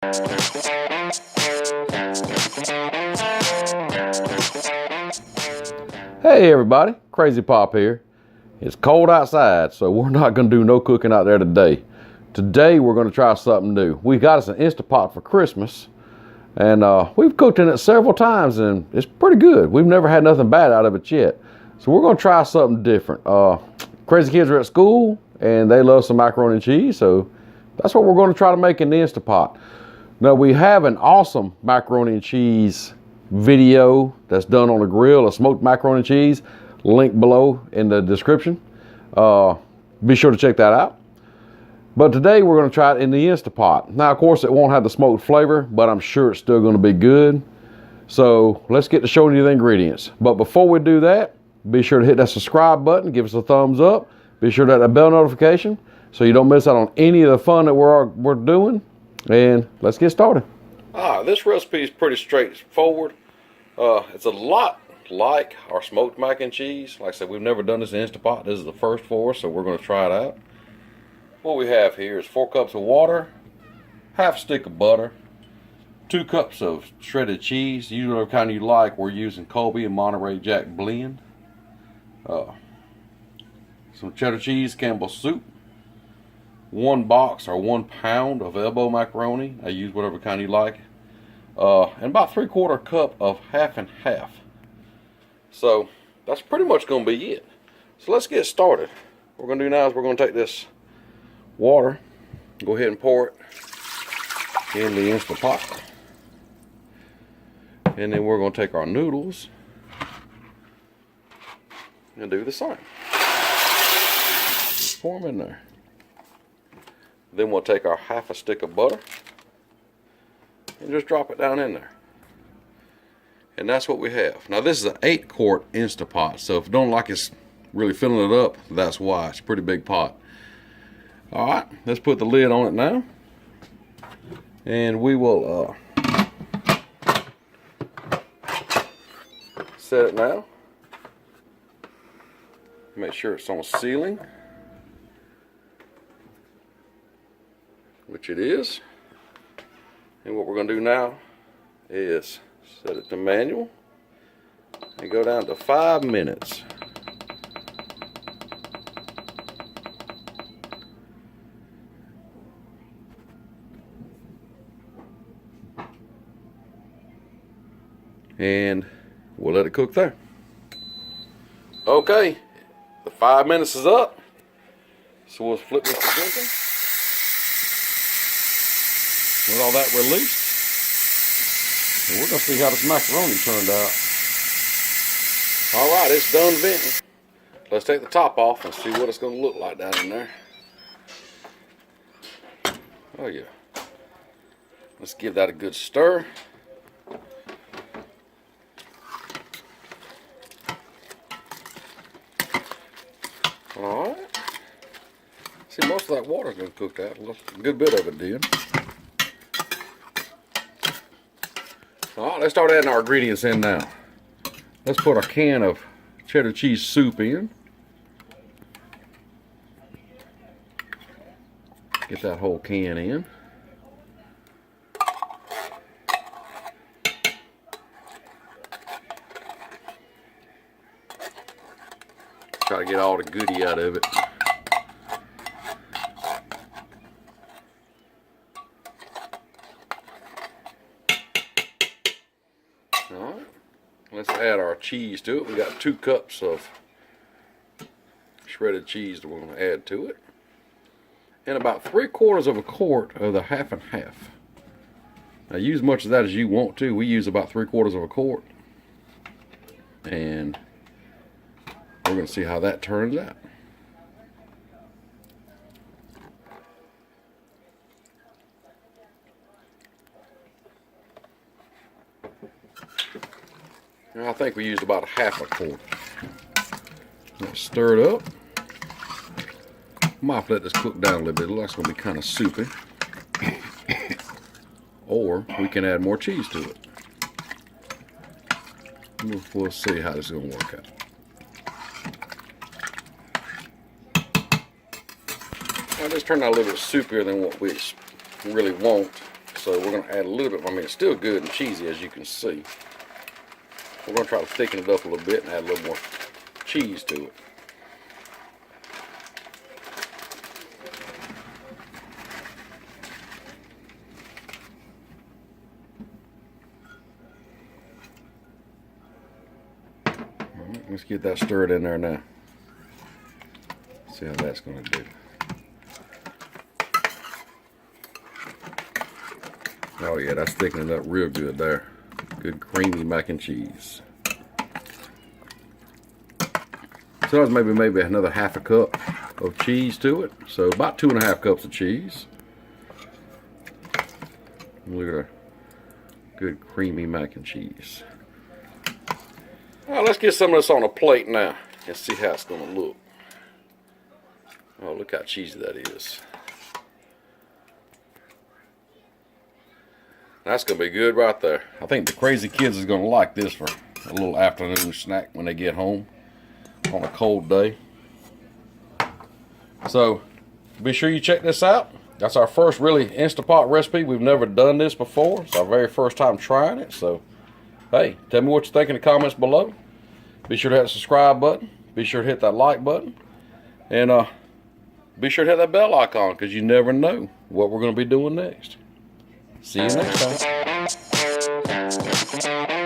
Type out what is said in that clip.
Hey everybody, Crazy Pop here. It's cold outside, so we're not going to do no cooking out there today. Today we're going to try something new. We got us an Instapot for Christmas, and we've cooked in it several times, and it's pretty good. We've never had nothing bad out of it yet. So we're going to try something different. Crazy kids are at school, and they love some macaroni and cheese, so that's what we're going to try to make in the Instapot. Now we have an awesome macaroni and cheese video that's done on the grill, a smoked macaroni and cheese, link below in the description. Be sure to check that out. But today we're going to try it in the Instapot. Now of course it won't have the smoked flavor, but I'm sure it's still going to be good. So let's get to showing you the ingredients. But before we do that, be sure to hit that subscribe button, give us a thumbs up, be sure to hit that bell notification so you don't miss out on any of the fun that we're doing. And let's get started. This recipe is pretty straightforward. It's a lot like our smoked mac and cheese. Like I said, we've never done this in Instapot. This is the first for us, so we're going to try it out. What we have here is 4 cups of water, half a stick of butter, 2 cups of shredded cheese. Use whatever kind you like. We're using Colby and Monterey Jack blend. Some cheddar cheese, Campbell's soup. 1 box or 1 pound of elbow macaroni. I use whatever kind you like. And about 3/4 cup of half and half. So that's pretty much going to be it. So let's get started. What we're going to do now is we're going to take this water, go ahead and pour it in the Instapot. And then we're going to take our noodles and do the same. Pour them in there. Then we'll take our half a stick of butter and just drop it down in there. And that's what we have. Now this is an 8-quart Instapot, so if you don't like it's really filling it up, that's why. It's a pretty big pot. Alright, let's put the lid on it now. And we will set it now. Make sure it's on sealing, which it is. And what we're going to do now is set it to manual and go down to 5 minutes. And we'll let it cook there. Okay, the 5 minutes is up. So we'll flip this to drinking. With all that released, and we're going to see how this macaroni turned out. Alright, it's done venting. Let's take the top off and see what it's going to look like down in there. Oh yeah. Let's give that a good stir. Alright. See, most of that water's been cooked out. A good bit of it did. Alright, let's start adding our ingredients in now. Let's put a can of cheddar cheese soup in. Get that whole can in. Try to get all the goodie out of it. Alright, let's add our cheese to it. We got 2 cups of shredded cheese that we're going to add to it. And about 3/4 quart of the half and half. Now use as much of that as you want to. We use about 3/4 quart. And we're going to see how that turns out. I think we used about 1/2 quart. Let's stir it up. Might let this cook down a little bit. It looks like it's going to be kind of soupy. Or we can add more cheese to it. We'll see how this is going to work out. Now this turned out a little bit soupier than what we really want. So we're going to add a little bit. I mean, it's still good and cheesy, as you can see. We're going to try to thicken it up a little bit and add a little more cheese to it. Let's get that stirred in there now. See how that's going to do. Oh yeah, that's thickening up real good there. Good creamy mac and cheese. So that's maybe another half a cup of cheese to it. So about 2.5 cups of cheese. Look at our good creamy mac and cheese. Now let's get some of this on a plate now and see how it's going to look. Oh, look how cheesy that is. That's going to be good right there. I think the crazy kids is going to like this for a little afternoon snack when they get home on a cold day. So be sure you check this out. That's our first really Instapot recipe. We've never done this before. It's our very first time trying it. So hey, tell me what you think in the comments below. Be sure to hit the subscribe button. Be sure to hit that like button. And be sure to hit that bell icon, because you never know what we're going to be doing next. See you next time.